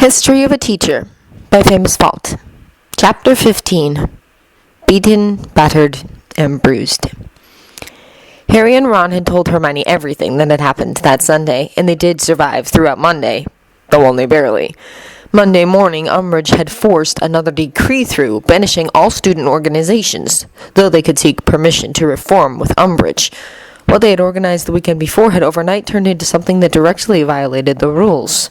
History of a Teacher by Famous Fault. Chapter 15. Beaten, Battered, and Bruised. Harry and Ron had told Hermione everything that had happened that Sunday, and they did survive throughout Monday, though only barely. Monday morning, Umbridge had forced another decree through, banishing all student organizations, though they could seek permission to reform with Umbridge. What they had organized the weekend before had overnight turned into something that directly violated the rules.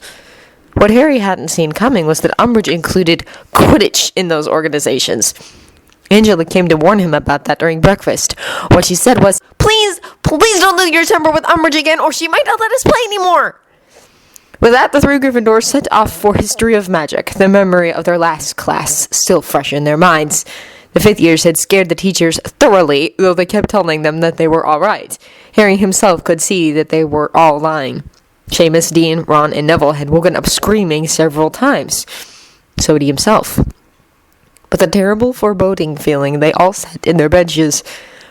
What Harry hadn't seen coming was that Umbridge included Quidditch in those organizations. Angela came to warn him about that during breakfast. What she said was, Please don't lose your temper with Umbridge again, or she might not let us play anymore." With that, the three Gryffindors set off for History of Magic, the memory of their last class still fresh in their minds. The fifth years had scared the teachers thoroughly, though they kept telling them that they were all right. Harry himself could see that they were all lying. Seamus, Dean, Ron, and Neville had woken up screaming several times. So had he himself. But the terrible foreboding feeling they all sat in their benches.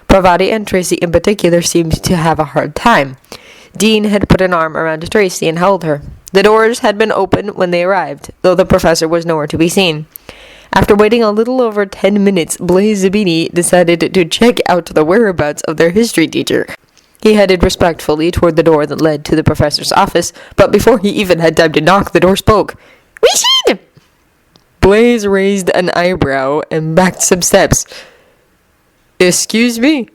Parvati and Tracy in particular seemed to have a hard time. Dean had put an arm around Tracy and held her. The doors had been open when they arrived, though the professor was nowhere to be seen. After waiting a little over 10 minutes, Blaise Zabini decided to check out the whereabouts of their history teacher. He headed respectfully toward the door that led to the professor's office, but before he even had time to knock, the door spoke. "Rashid!" Blaise raised an eyebrow and backed some steps. "Excuse me?"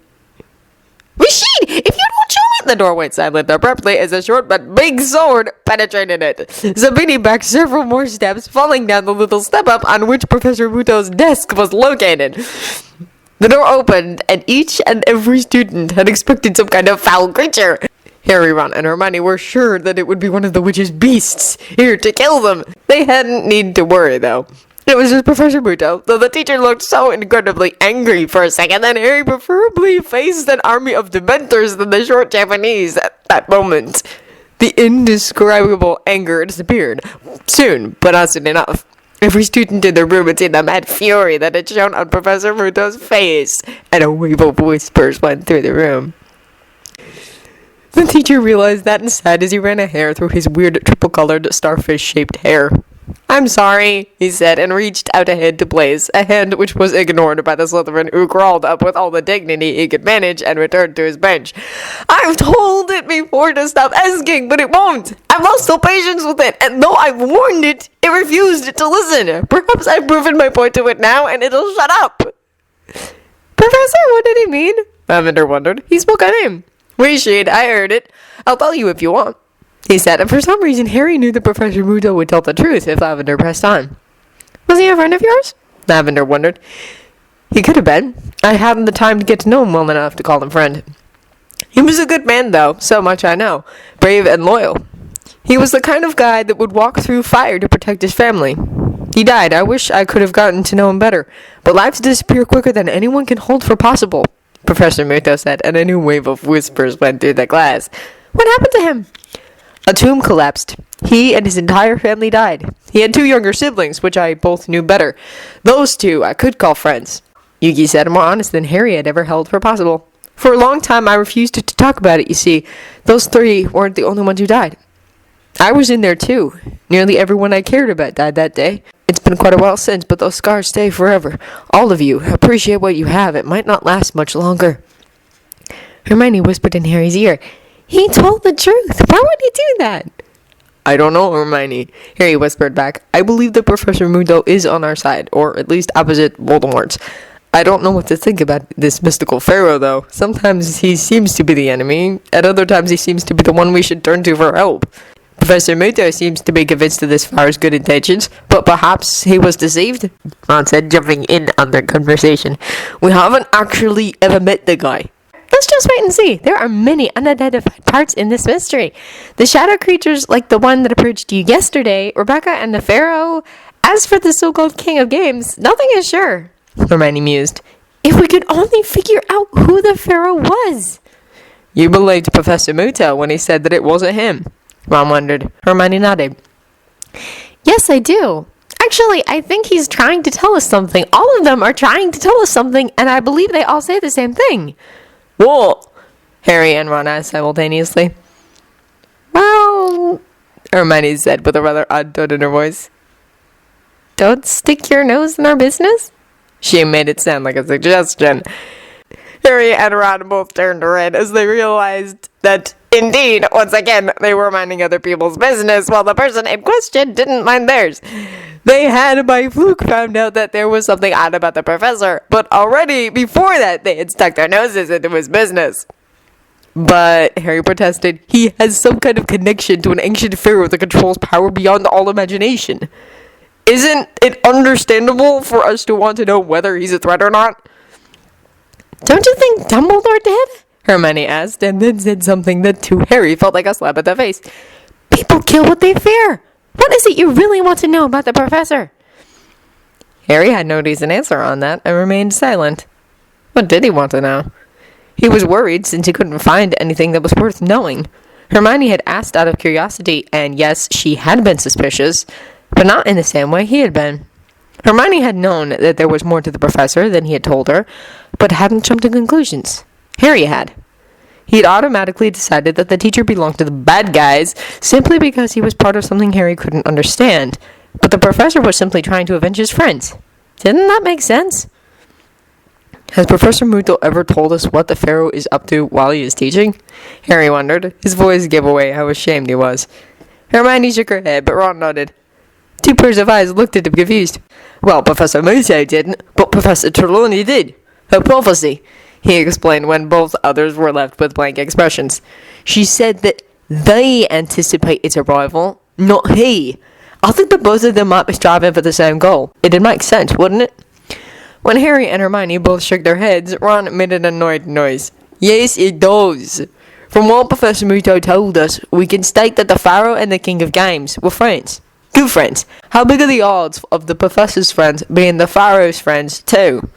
"Rashid, if you don't show me—" The door went silent abruptly as a short but big sword penetrated it. Zabini backed several more steps, falling down the little step-up on which Professor Muto's desk was located. The door opened, and each and every student had expected some kind of foul creature. Harry, Ron, and Hermione were sure that it would be one of the witch's beasts, here to kill them. They hadn't need to worry, though. It was just Professor Muto, though the teacher looked so incredibly angry for a second that Harry preferably faced an army of Dementors than the short Japanese at that moment. The indescribable anger disappeared. Soon, but not soon enough. Every student in the room had seen the mad fury that had shown on Professor Muto's face, and a wave of whispers went through the room. The teacher realized that and sighed as he ran a hair through his weird triple-colored starfish-shaped hair. "I'm sorry," he said, and reached out a hand to Blaise, a hand which was ignored by the Slytherin, who crawled up with all the dignity he could manage and returned to his bench. "I've told it before to stop asking, but it won't. I've lost all patience with it, and though I've warned it, it refused to listen. Perhaps I've proven my point to it now, and it'll shut up." "Professor, what did he mean?" Lavender wondered. "He spoke a name." "Rashid, I heard it. I'll tell you if you want," he said, and for some reason Harry knew that Professor Muto would tell the truth if Lavender pressed on. "Was he a friend of yours?" Lavender wondered. "He could have been. I hadn't the time to get to know him well enough to call him friend. He was a good man, though, so much I know. Brave and loyal. He was the kind of guy that would walk through fire to protect his family. He died. I wish I could have gotten to know him better, but lives disappear quicker than anyone can hold for possible," Professor Muto said, and a new wave of whispers went through the class. "What happened to him?" "A tomb collapsed. He and his entire family died. He had two younger siblings, which I both knew better. Those two I could call friends," Yugi said, more honest than Harry had ever held for possible. "For a long time I refused to talk about it, you see. Those three weren't the only ones who died. I was in there too. Nearly everyone I cared about died that day. It's been quite a while since, but those scars stay forever. All of you, appreciate what you have. It might not last much longer." Hermione whispered in Harry's ear, "He told the truth. Why would he do that?" "I don't know, Hermione," Harry whispered back. "I believe that Professor Muto is on our side, or at least opposite Voldemort's. I don't know what to think about this mystical pharaoh, though. Sometimes he seems to be the enemy. At other times he seems to be the one we should turn to for help. Professor Muto seems to be convinced of this pharaoh's good intentions, but perhaps he was deceived," Ron said, jumping in on their conversation. "We haven't actually ever met the guy." "Let's just wait and see. There are many unidentified parts in this mystery. The shadow creatures like the one that approached you yesterday, Rebecca and the Pharaoh. As for the so-called King of Games, nothing is sure," Hermione mused. "If we could only figure out who the Pharaoh was." "You believed Professor Muto when he said that it wasn't him?" Ron wondered. Hermione nodded. "Yes, I do. Actually, I think he's trying to tell us something. All of them are trying to tell us something, and I believe they all say the same thing." "What?" Harry and Ron asked simultaneously. "Well," Hermione said with a rather odd tone in her voice, Don't stick your nose in our business? She made it sound like a suggestion. Harry and Ron both turned red as they realized that, indeed, once again, they were minding other people's business while the person in question didn't mind theirs. They had, by fluke, found out that there was something odd about the professor, but already, before that, they had stuck their noses into his business. But, Harry protested, he has some kind of connection to an ancient pharaoh that controls power beyond all imagination. Isn't it understandable for us to want to know whether he's a threat or not? Don't you think Dumbledore did? Hermione asked, and then said something that to Harry felt like a slap at the face. People kill what they fear. What is it you really want to know about the professor? Harry had no decent answer on that and remained silent. What did he want to know? He was worried since he couldn't find anything that was worth knowing. Hermione had asked out of curiosity, and yes, she had been suspicious, but not in the same way he had been. Hermione had known that there was more to the professor than he had told her, but hadn't jumped to conclusions. Harry had. He had automatically decided that the teacher belonged to the bad guys simply because he was part of something Harry couldn't understand, but the professor was simply trying to avenge his friends. Didn't that make sense? Has Professor Mouto ever told us what the Pharaoh is up to while he is teaching? Harry wondered. His voice gave away how ashamed he was. Hermione shook her head, but Ron nodded. Two pairs of eyes looked at him confused. Well, Professor Mouto didn't, but Professor Trelawney did. Her prophecy, he explained when both others were left with blank expressions. She said that they anticipate its arrival, not he. I think that both of them might be striving for the same goal. It'd make sense, wouldn't it? When Harry and Hermione both shook their heads, Ron made an annoyed noise. Yes, it does. From what Professor Mouto told us, we can state that the Pharaoh and the King of Games were friends. Good friends. How big are the odds of the Professor's friends being the Pharaoh's friends, too?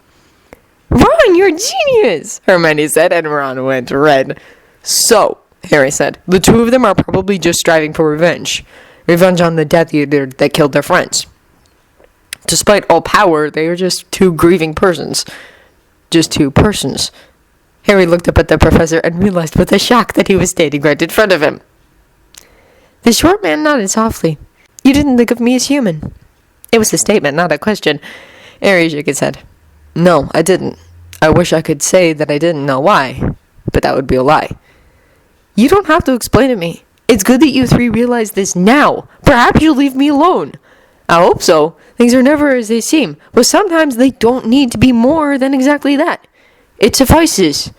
Ron, you're a genius, Hermione said, and Ron went red. So, Harry said, the two of them are probably just striving for revenge. Revenge on the Death Eater that killed their friends. Despite all power, they are just two grieving persons. Just two persons. Harry looked up at the professor and realized with a shock that he was standing right in front of him. The short man nodded softly. You didn't think of me as human. It was a statement, not a question. Harry shook his head. No, I didn't. I wish I could say that I didn't know why, but that would be a lie. You don't have to explain to me. It's good that you three realize this now. Perhaps you'll leave me alone. I hope so. Things are never as they seem, but sometimes they don't need to be more than exactly that. It suffices.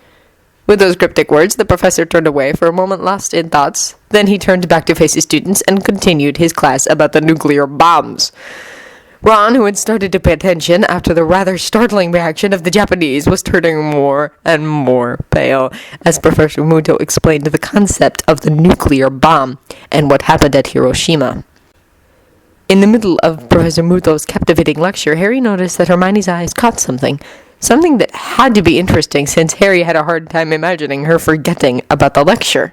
With those cryptic words, the professor turned away for a moment lost in thoughts. Then he turned back to face his students and continued his class about the nuclear bombs. Ron, who had started to pay attention after the rather startling reaction of the Japanese, was turning more and more pale as Professor Muto explained the concept of the nuclear bomb and what happened at Hiroshima. In the middle of Professor Muto's captivating lecture, Harry noticed that Hermione's eyes caught something that had to be interesting since Harry had a hard time imagining her forgetting about the lecture.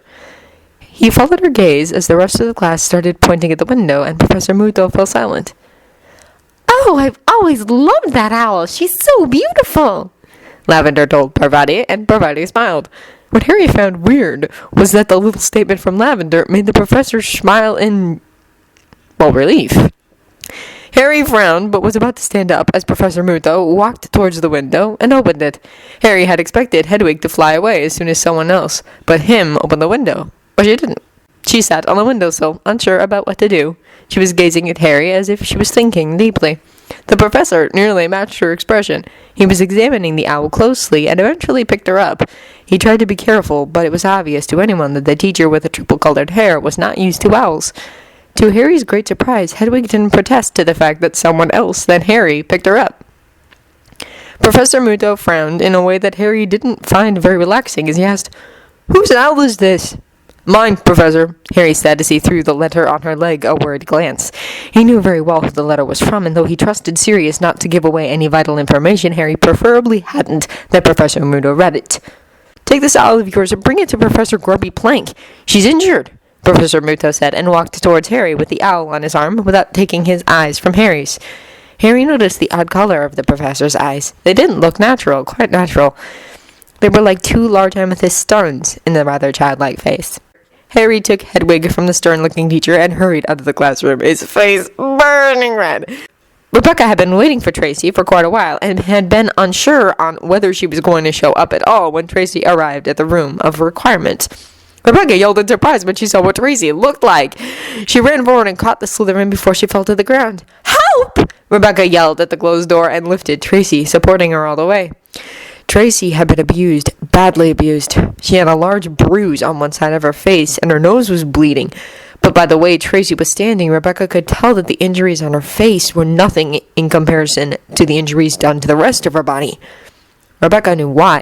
He followed her gaze as the rest of the class started pointing at the window and Professor Muto fell silent. Oh, I've always loved that owl. She's so beautiful, Lavender told Parvati, and Parvati smiled. What Harry found weird was that the little statement from Lavender made the professor smile in, relief. Harry frowned, but was about to stand up as Professor Muto walked towards the window and opened it. Harry had expected Hedwig to fly away as soon as someone else, but him opened the window. But she didn't. She sat on the windowsill, unsure about what to do. She was gazing at Harry as if she was thinking deeply. The professor nearly matched her expression. He was examining the owl closely and eventually picked her up. He tried to be careful, but it was obvious to anyone that the teacher with the triple-colored hair was not used to owls. To Harry's great surprise, Hedwig didn't protest to the fact that someone else than Harry picked her up. Professor Muto frowned in a way that Harry didn't find very relaxing as he asked, "Whose owl is this?" "Mine, Professor," Harry said as he threw the letter on her leg a worried glance. He knew very well who the letter was from, and though he trusted Sirius not to give away any vital information, Harry preferably hadn't that Professor Muto read it. "Take this owl of yours and bring it to Professor Grubby Plank. She's injured," Professor Muto said, and walked towards Harry with the owl on his arm without taking his eyes from Harry's. Harry noticed the odd color of the professor's eyes. They didn't look natural, quite natural. They were like two large amethyst stones in the rather childlike face. Harry took Hedwig from the stern-looking teacher and hurried out of the classroom, his face burning red. Rebecca had been waiting for Tracy for quite a while and had been unsure on whether she was going to show up at all when Tracy arrived at the room of requirement. Rebecca yelled in surprise when she saw what Tracy looked like. She ran forward and caught the Slytherin before she fell to the ground. "Help!" Rebecca yelled at the closed door and lifted Tracy, supporting her all the way. Tracy had been abused, badly abused. She had a large bruise on one side of her face, and her nose was bleeding. But by the way Tracy was standing, Rebecca could tell that the injuries on her face were nothing in comparison to the injuries done to the rest of her body. Rebecca knew why.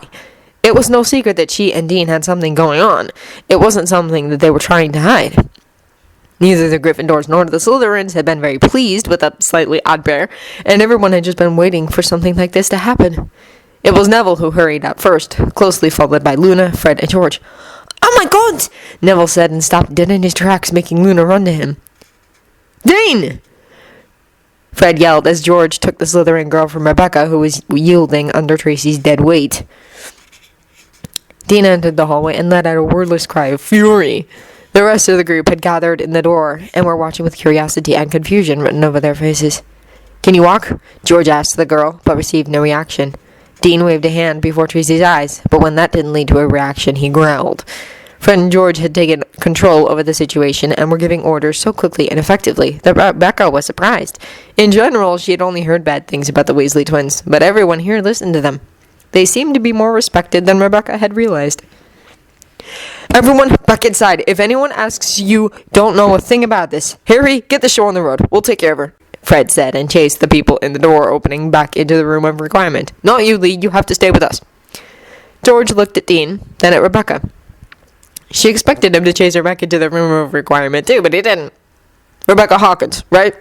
It was no secret that she and Dean had something going on. It wasn't something that they were trying to hide. Neither the Gryffindors nor the Slytherins had been very pleased with that slightly odd pair, and everyone had just been waiting for something like this to happen. It was Neville who hurried out first, closely followed by Luna, Fred, and George. "Oh my God!" Neville said and stopped dead in his tracks, making Luna run to him. "Dean!" Fred yelled as George took the Slytherin girl from Rebecca, who was yielding under Tracy's dead weight. Dean entered the hallway and let out a wordless cry of fury. The rest of the group had gathered in the door and were watching with curiosity and confusion written over their faces. "Can you walk?" George asked the girl, but received no reaction. Dean waved a hand before Tracy's eyes, but when that didn't lead to a reaction, he growled. Fred and George had taken control over the situation and were giving orders so quickly and effectively that Rebecca was surprised. In general, she had only heard bad things about the Weasley twins, but everyone here listened to them. They seemed to be more respected than Rebecca had realized. "Everyone, back inside. If anyone asks, you don't know a thing about this. Harry, get the show on the road. We'll take care of her," Fred said, and chased the people in the door opening back into the room of requirement. "Not you, Lee. You have to stay with us." George looked at Dean, then at Rebecca. She expected him to chase her back into the room of requirement, too, but he didn't. "Rebecca Hawkins, right?"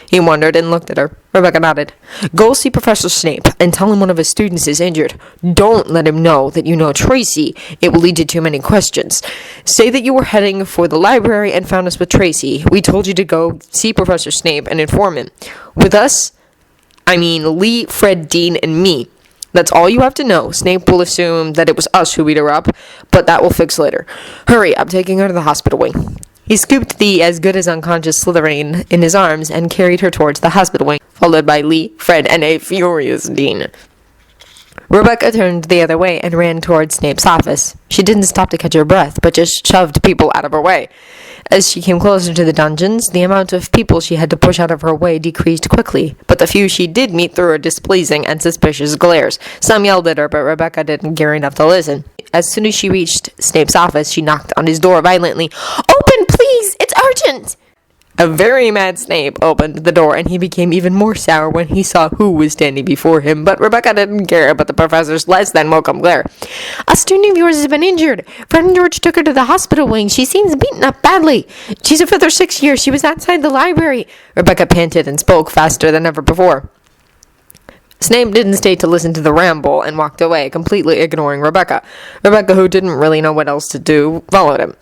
He wondered and looked at her. Rebecca nodded. "Go see Professor Snape and tell him one of his students is injured. Don't let him know that you know Tracy. It will lead to too many questions. Say that you were heading for the library and found us with Tracy. We told you to go see Professor Snape and inform him. With us, I mean Lee, Fred, Dean, and me. That's all you have to know. Snape will assume that it was us who beat her up, but that will fix later. Hurry, I'm taking her to the hospital wing." He scooped the as-good-as-unconscious Slytherin in his arms and carried her towards the hospital wing, followed by Lee, Fred, and a furious Dean. Rebecca turned the other way and ran towards Snape's office. She didn't stop to catch her breath, but just shoved people out of her way. As she came closer to the dungeons, the amount of people she had to push out of her way decreased quickly, but the few she did meet threw her displeasing and suspicious glares. Some yelled at her, but Rebecca didn't care enough to listen. As soon as she reached Snape's office, she knocked on his door violently. "Open, please! It's urgent!" A very mad Snape opened the door, and he became even more sour when he saw who was standing before him, but Rebecca didn't care about the professor's less than welcome glare. "A student of yours has been injured. Fred and George took her to the hospital wing. She seems beaten up badly. She's a 5th or 6th year. She was outside the library." Rebecca panted and spoke faster than ever before. Snape didn't stay to listen to the ramble and walked away, completely ignoring Rebecca. Rebecca, who didn't really know what else to do, followed him.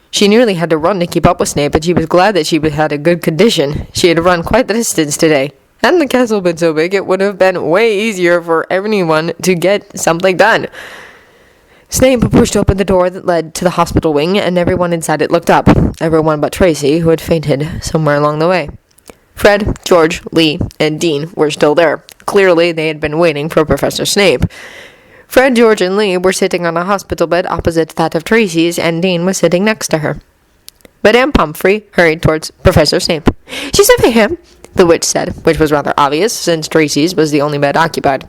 She nearly had to run to keep up with Snape, but she was glad that she had a good condition. She had run quite the distance today. Hadn't the castle been so big, it would have been way easier for anyone to get something done. Snape pushed open the door that led to the hospital wing, and everyone inside it looked up. Everyone but Tracy, who had fainted somewhere along the way. Fred, George, Lee, and Dean were still there. Clearly, they had been waiting for Professor Snape. Fred, George, and Lee were sitting on a hospital bed opposite that of Tracy's, and Dean was sitting next to her. Madame Pomfrey hurried towards Professor Snape. "She's over here," the witch said, which was rather obvious, since Tracy's was the only bed occupied.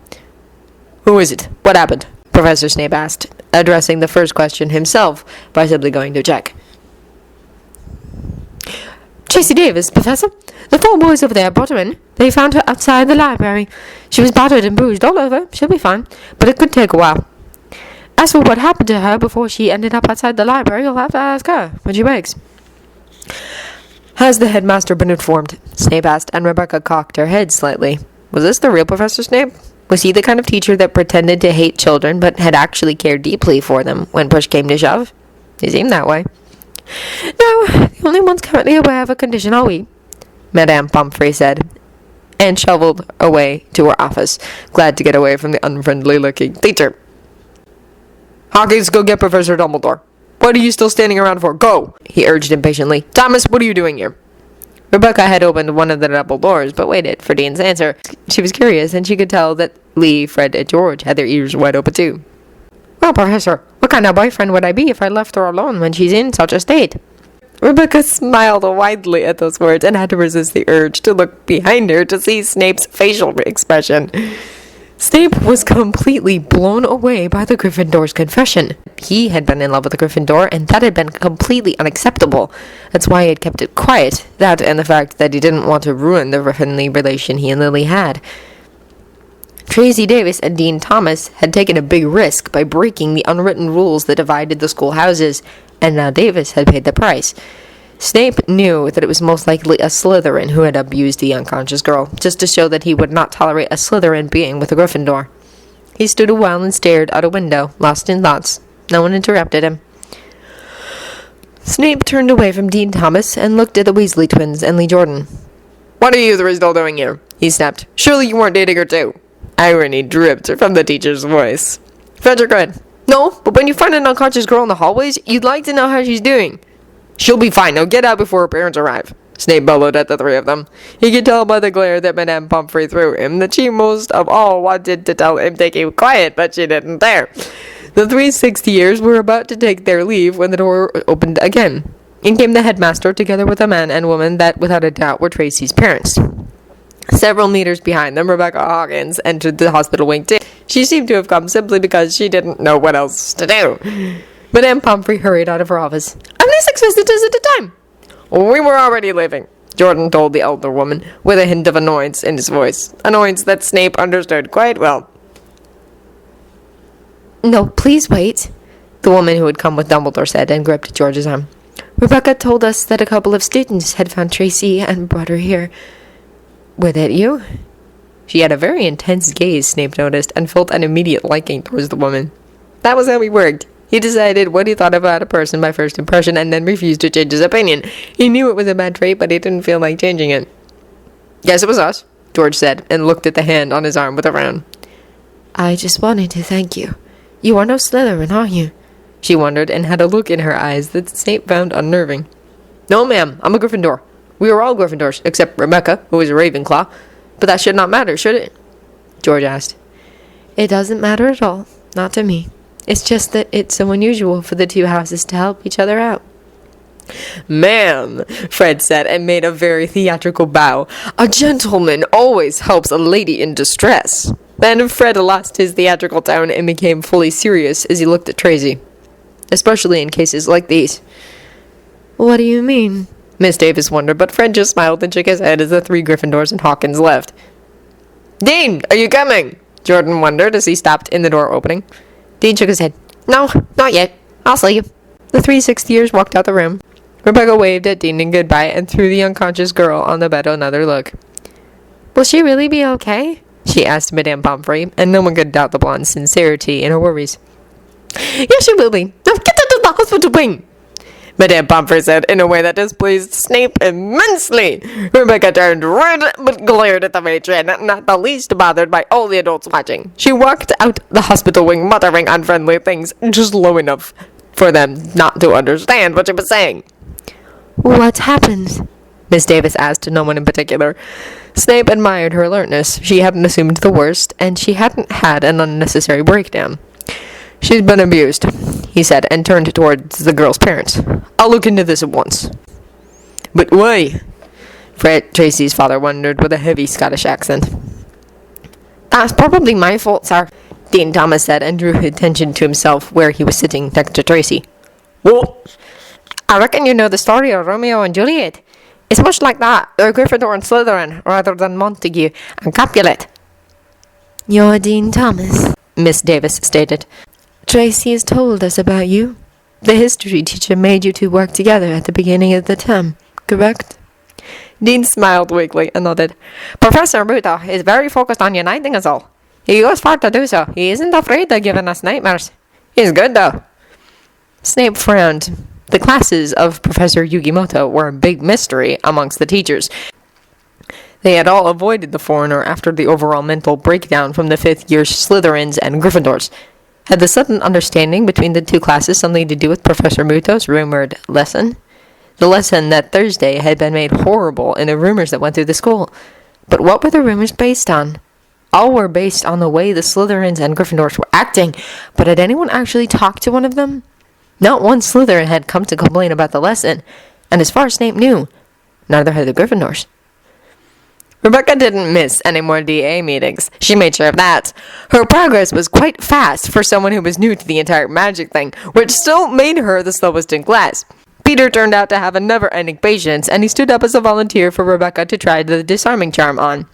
"Who is it? What happened?" Professor Snape asked, addressing the first question himself by simply going to check. "Tracy Davis, Professor. The 4 boys over there brought her in. They found her outside the library. She was battered and bruised all over. She'll be fine, but it could take a while. As for what happened to her before she ended up outside the library, you'll have to ask her when she wakes." "Has the headmaster been informed?" Snape asked, and Rebecca cocked her head slightly. Was this the real Professor Snape? Was he the kind of teacher that pretended to hate children but had actually cared deeply for them when push came to shove? He seemed that way. "No, the only ones currently aware of her condition are we," Madame Pomfrey said, and shoveled away to her office, glad to get away from the unfriendly-looking teacher. "Hawkins, go get Professor Dumbledore. What are you still standing around for? Go!" he urged impatiently. "Thomas, what are you doing here?" Rebecca had opened one of the double doors, but waited for Dean's answer. She was curious, and she could tell that Lee, Fred, and George had their ears wide open too. Well, Professor, what kind of boyfriend would I be if I left her alone when she's in such a state? Rebecca smiled widely at those words and had to resist the urge to look behind her to see Snape's facial expression. Snape was completely blown away by the Gryffindor's confession. He had been in love with the Gryffindor, and that had been completely unacceptable. That's why he had kept it quiet, that and the fact that he didn't want to ruin the friendly relation he and Lily had. Tracy Davis and Dean Thomas had taken a big risk by breaking the unwritten rules that divided the school houses, and now Davis had paid the price. Snape knew that it was most likely a Slytherin who had abused the unconscious girl, just to show that he would not tolerate a Slytherin being with a Gryffindor. He stood a while and stared out a window, lost in thoughts. No one interrupted him. Snape turned away from Dean Thomas and looked at the Weasley twins and Lee Jordan. "What are you three still doing here?" he snapped. "Surely you weren't dating her too." Irony dripped from the teacher's voice. Frederick read, "No, but when you find an unconscious girl in the hallways, you'd like to know how she's doing." "She'll be fine. Now get out before her parents arrive," Snape bellowed at the three of them. He could tell by the glare that Madame Pomfrey threw him that she most of all wanted to tell him to keep quiet, but she didn't dare. The 360ers were about to take their leave when the door opened again. In came the headmaster, together with a man and woman that, without a doubt, were Tracy's parents. Several meters behind them, Rebecca Hawkins entered the hospital wing too. She seemed to have come simply because she didn't know what else to do. Madame Pomfrey hurried out of her office. "Only 6 visitors at a time." "We were already leaving," Jordan told the elder woman, with a hint of annoyance in his voice. Annoyance that Snape understood quite well. "No, please wait," the woman who had come with Dumbledore said, and gripped George's arm. "Rebecca told us that a couple of students had found Tracy and brought her here. Were that you?" She had a very intense gaze, Snape noticed, and felt an immediate liking towards the woman. That was how he worked. He decided what he thought about a person by first impression and then refused to change his opinion. He knew it was a bad trait, but he didn't feel like changing it. "Yes, it was us," George said, and looked at the hand on his arm with a frown. "I just wanted to thank you. You are no Slytherin, are you?" she wondered, and had a look in her eyes that Snape found unnerving. "No, ma'am, I'm a Gryffindor. We are all Gryffindors, except Rebecca, who is a Ravenclaw. But that should not matter, should it?" George asked. "It doesn't matter at all. Not to me. It's just that it's so unusual for the two houses to help each other out." "Ma'am," Fred said, and made a very theatrical bow. "A gentleman always helps a lady in distress." Then Fred lost his theatrical tone and became fully serious as he looked at Tracy. "Especially in cases like these." "What do you mean?" Miss Davis wondered, but Fred just smiled and shook his head as the 3 Gryffindors and Hawkins left. "Dean, are you coming?" Jordan wondered as he stopped in the door opening. Dean shook his head. "No, not yet. I'll see you." The 360ers walked out the room. Rebecca waved at Dean in goodbye and threw the unconscious girl on the bed another look. "Will she really be okay?" she asked Madame Pomfrey, and no one could doubt the blonde's sincerity in her worries. "Yes, she will be. Now get out of the hospital wing," Madame Pomfrey said in a way that displeased Snape immensely. Rebecca turned red but glared at the matron, not the least bothered by all the adults watching. She walked out the hospital wing muttering unfriendly things just low enough for them not to understand what she was saying. "What happened?" Miss Davis asked no one in particular. Snape admired her alertness. She hadn't assumed the worst, and she hadn't had an unnecessary breakdown. "She's been abused," he said, and turned towards the girl's parents. "I'll look into this at once." "But why?" Fred Tracy's father wondered with a heavy Scottish accent. "That's probably my fault, sir," Dean Thomas said, and drew his attention to himself where he was sitting next to Tracy. "What?" "I reckon you know the story of Romeo and Juliet. It's much like that. They're Gryffindor and Slytherin, rather than Montague and Capulet." "You're Dean Thomas," Miss Davis stated. "Tracy has told us about you. The history teacher made you two work together at the beginning of the term, correct?" Dean smiled weakly and nodded. "Professor Muto is very focused on uniting us all. He goes far to do so. He isn't afraid of giving us nightmares. He's good, though." Snape frowned. The classes of Professor Yugimoto were a big mystery amongst the teachers. They had all avoided the foreigner after the overall mental breakdown from the 5th year Slytherins and Gryffindors. Had the sudden understanding between the two classes something to do with Professor Muto's rumored lesson? The lesson that Thursday had been made horrible in the rumors that went through the school. But what were the rumors based on? All were based on the way the Slytherins and Gryffindors were acting, but had anyone actually talked to one of them? Not one Slytherin had come to complain about the lesson, and as far as Snape knew, neither had the Gryffindors. Rebecca didn't miss any more DA meetings. She made sure of that. Her progress was quite fast for someone who was new to the entire magic thing, which still made her the slowest in class. Peter turned out to have a never-ending patience, and he stood up as a volunteer for Rebecca to try the disarming charm on.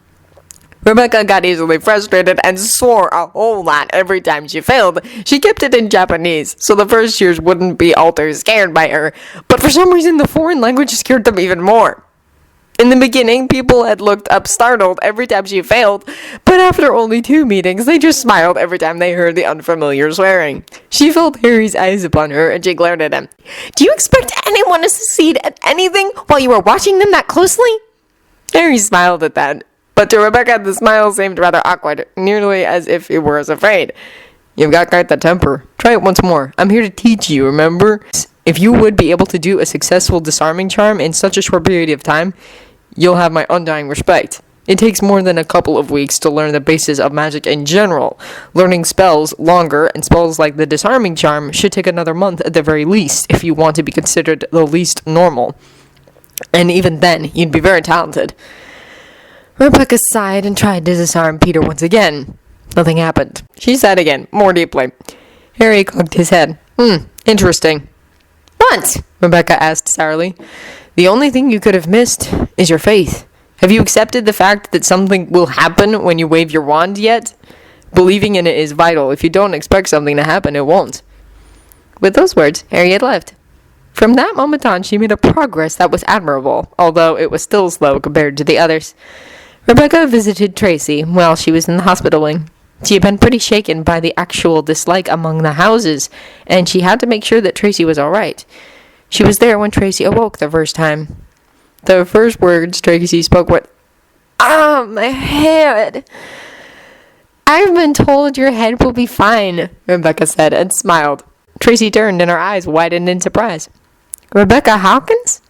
Rebecca got easily frustrated and swore a whole lot every time she failed. She kept it in Japanese, so the first years wouldn't be all too scared by her, but for some reason the foreign language scared them even more. In the beginning, people had looked up startled every time she failed, but after only 2 meetings, they just smiled every time they heard the unfamiliar swearing. She felt Harry's eyes upon her, and she glared at him. "Do you expect anyone to succeed at anything while you were watching them that closely?" Harry smiled at that, but to Rebecca the smile seemed rather awkward, nearly as if he were afraid. "You've got quite the temper. Try it once more. I'm here to teach you, remember? If you would be able to do a successful disarming charm in such a short period of time, you'll have my undying respect. It takes more than a couple of weeks to learn the basis of magic in general. Learning spells longer, and spells like the disarming charm should take another month at the very least if you want to be considered the least normal. And even then, you'd be very talented." Rebecca sighed and tried to disarm Peter once again. Nothing happened. She sighed again, more deeply. Harry cocked his head. Interesting." "What?" Rebecca asked sourly. "The only thing you could have missed is your faith. Have you accepted the fact that something will happen when you wave your wand yet? Believing in it is vital. If you don't expect something to happen, it won't." With those words, Harry had left. From that moment on, she made a progress that was admirable, although it was still slow compared to the others. Rebecca visited Tracy while she was in the hospital wing. She had been pretty shaken by the actual dislike among the houses, and she had to make sure that Tracy was all right. She was there when Tracy awoke the first time. The first words Tracy spoke were, "Ah, my head." "I've been told your head will be fine," Rebecca said and smiled. Tracy turned and her eyes widened in surprise. "Rebecca Hawkins?"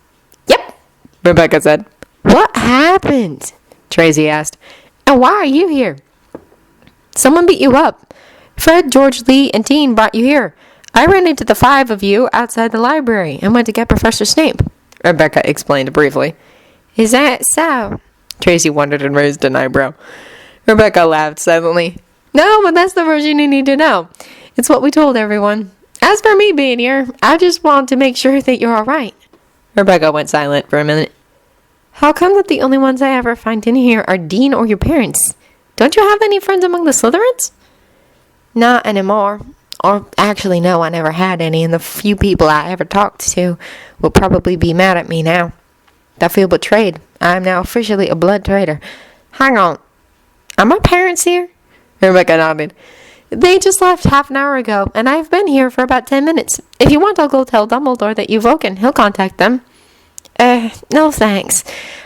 "Yep," Rebecca said. "What happened?" Tracy asked. "And why are you here?" "Someone beat you up. Fred, George, Lee, and Dean brought you here. I ran into the 5 of you outside the library and went to get Professor Snape," Rebecca explained briefly. "Is that so?" Tracy wondered and raised an eyebrow. Rebecca laughed silently. "No, but that's the version you need to know. It's what we told everyone. As for me being here, I just want to make sure that you're all right." Rebecca went silent for a minute. "How come that the only ones I ever find in here are Dean or your parents? Don't you have any friends among the Slytherins?" "Not anymore. Or actually, no, I never had any, and the few people I ever talked to will probably be mad at me now. I feel betrayed. I am now officially a blood traitor. Hang on. Are my parents here?" Rebecca nodded. "They just left half an hour ago, and I've been here for about 10 minutes. If you want, I'll go tell Dumbledore that you've woken. He'll contact them." No thanks.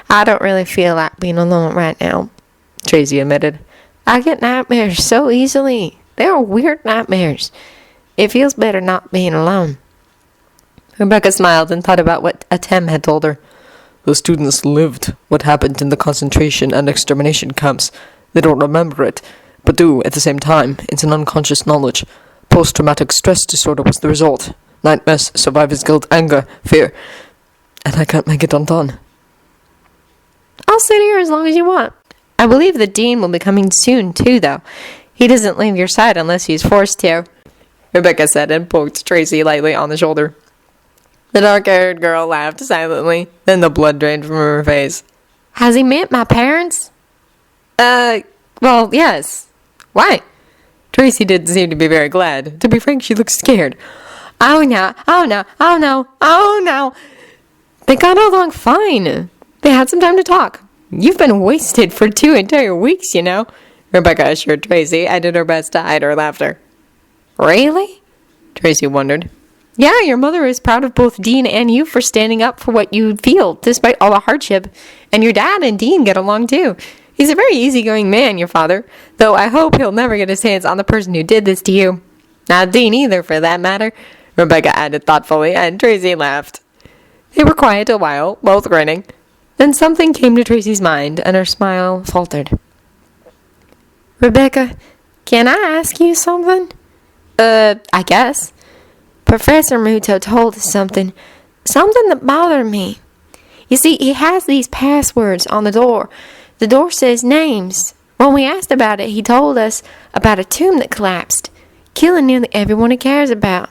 I don't really feel like being alone right now," Tracy admitted. "I get nightmares so easily. They are weird nightmares. It feels better not being alone." Rebecca smiled and thought about what Atem had told her. "The students lived what happened in the concentration and extermination camps. They don't remember it, but do at the same time. It's an unconscious knowledge. Post-traumatic stress disorder was the result. Nightmares, survivor's guilt, anger, fear. And I can't make it undone." "I'll sit here as long as you want. I believe the Dean will be coming soon, too, though. He doesn't leave your side unless he's forced to," Rebecca said and poked Tracy lightly on the shoulder. The dark-haired girl laughed silently, then the blood drained from her face. "Has he met my parents?" Well, yes. Why?" Tracy didn't seem to be very glad. To be frank, she looked scared. Oh no. They got along fine. They had some time to talk. You've been wasted for 2 entire weeks, you know," Rebecca assured Tracy and did her best to hide her laughter. "Really?" Tracy wondered. "Yeah, your mother is proud of both Dean and you for standing up for what you feel, despite all the hardship. And your dad and Dean get along, too. He's a very easygoing man, your father, though I hope he'll never get his hands on the person who did this to you. Not Dean either, for that matter," Rebecca added thoughtfully, and Tracy laughed. They were quiet a while, both grinning. Then something came to Tracy's mind, and her smile faltered. Rebecca, can I ask you something? I guess. Professor Muto told us something that bothered me. You see, he has these passwords on the door. The door says names. When we asked about it, he told us about a tomb that collapsed, killing nearly everyone he cares about.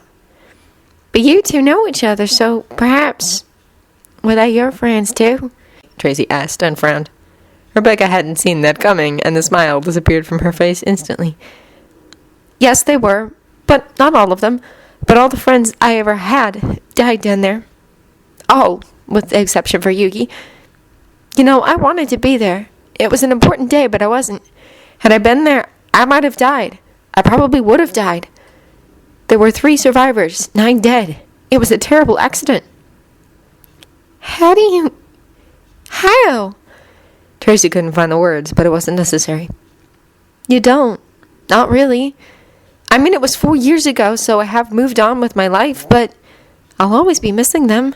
But you two know each other, so perhaps... Were they your friends, too? Tracy asked and frowned. Rebecca hadn't seen that coming, and the smile disappeared from her face instantly. Yes, they were, but not all of them. But all the friends I ever had died down there. All, with the exception for Yugi. You know, I wanted to be there. It was an important day, but I wasn't. Had I been there, I might have died. I probably would have died. There were 3 survivors, 9 dead. It was a terrible accident. How? Tracy couldn't find the words, but it wasn't necessary. You don't. Not really. I mean, it was 4 years ago, so I have moved on with my life, but I'll always be missing them.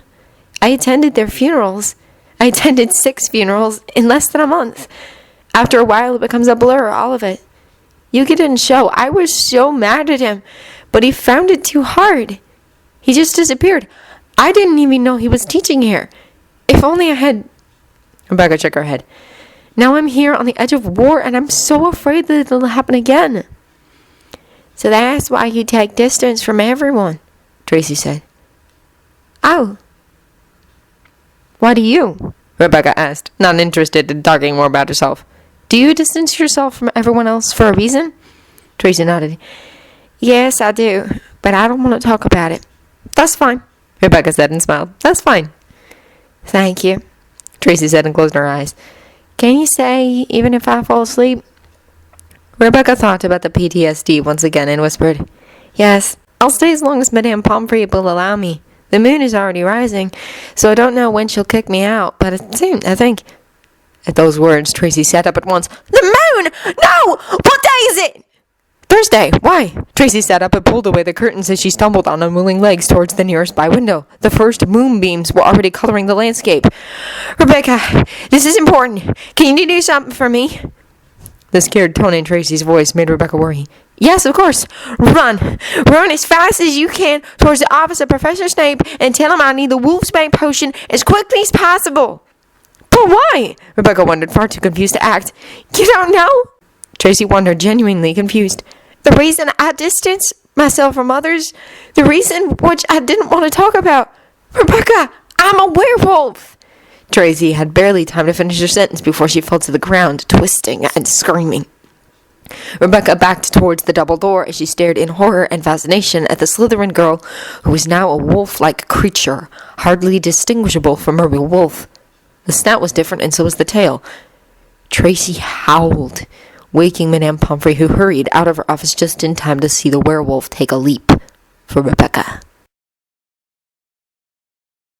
I attended their funerals. I attended 6 funerals in less than a month. After a while, it becomes a blur, all of it. Yugi didn't show. I was so mad at him, but he found it too hard. He just disappeared. I didn't even know he was teaching here. If only I had... Rebecca shook her head. Now I'm here on the edge of war, and I'm so afraid that it'll happen again. So that's why you take distance from everyone, Tracy said. Oh. Why do you? Rebecca asked, not interested in talking more about herself. Do you distance yourself from everyone else for a reason? Tracy nodded. Yes, I do, but I don't want to talk about it. That's fine, Rebecca said and smiled. That's fine. Thank you, Tracy said and closed her eyes. Can you say, even if I fall asleep? Rebecca thought about the PTSD once again and whispered, Yes, I'll stay as long as Madame Pomfrey will allow me. The moon is already rising, so I don't know when she'll kick me out, but it's soon, I think. At those words, Tracy sat up at once. The moon! No! What day is it? Thursday. Why? Tracy sat up and pulled away the curtains as she stumbled on unwilling legs towards the nearest by window. The first moonbeams were already coloring the landscape. Rebecca, this is important. Can you do something for me? The scared tone in Tracy's voice made Rebecca worry. Yes, of course. Run. Run as fast as you can towards the office of Professor Snape and tell him I need the Wolfsbane potion as quickly as possible. But why? Rebecca wondered, far too confused to act. You don't know? Tracy wondered, genuinely confused. The reason I distanced myself from others, the reason which I didn't want to talk about. Rebecca, I'm a werewolf. Tracy had barely time to finish her sentence before she fell to the ground, twisting and screaming. Rebecca backed towards the double door as she stared in horror and fascination at the Slytherin girl, who was now a wolf-like creature, hardly distinguishable from a real wolf. The snout was different, and so was the tail. Tracy howled, waking Madame Pomfrey, who hurried out of her office just in time to see the werewolf take a leap for Rebecca.